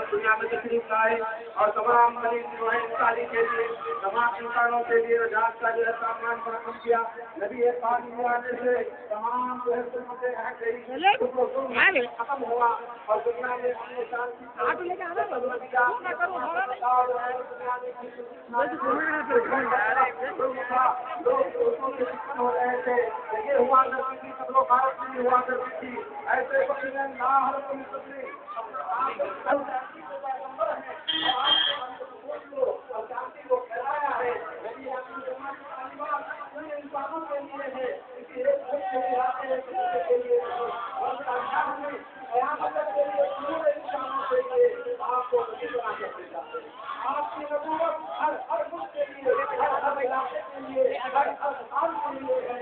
दुनिया में तकलीफ लाए और तमाम मरीज जो है इंसानी के लिए तमाम इंसानों के लिए रजात का जो है सामान फराहम किया। नबी पाक आने से तमाम जो है खत्म हुआ और दुनिया में शांति हो रहे थे। ये हुआ करती थी सब लोग भारत में हुआ करती थी। ऐसे वक्त में शांति को फैलाया है। इंसानों के लिए है, किसी एक के लिए आते हैं, के लिए पूरे इंसानों के लिए आपको बना के देता है। आपकी नबूवत हर मुल्क के लिए, हर इलाके के लिए, हर स्थान के लिए है।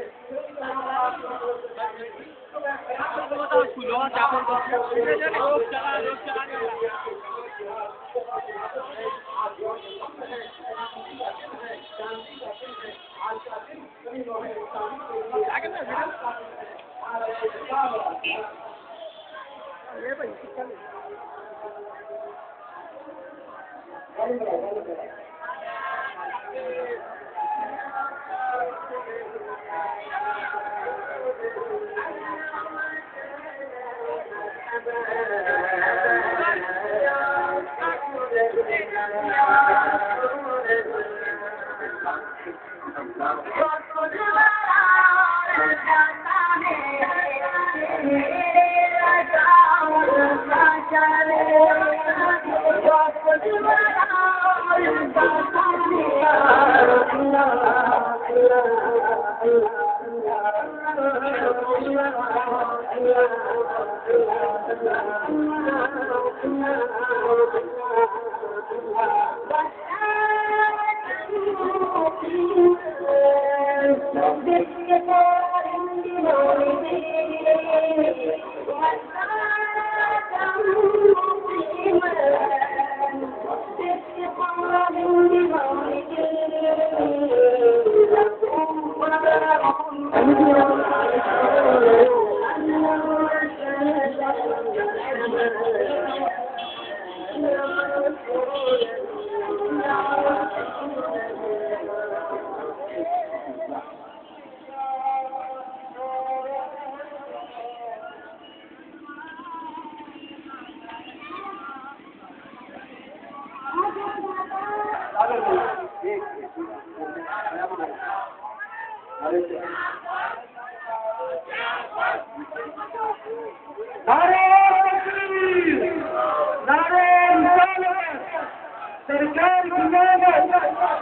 सरकार की मेहनत,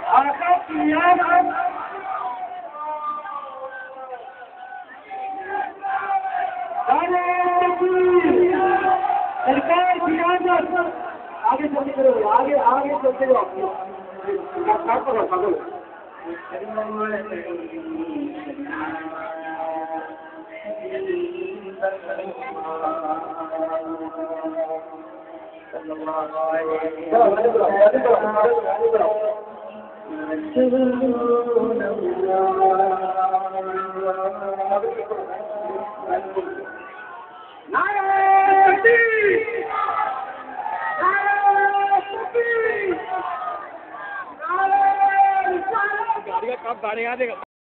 आका की याद, सरकार की याद। आगे चलते करो, आगे आगे चलते रहो। गाड़ी का कब गाड़ी आ देगा।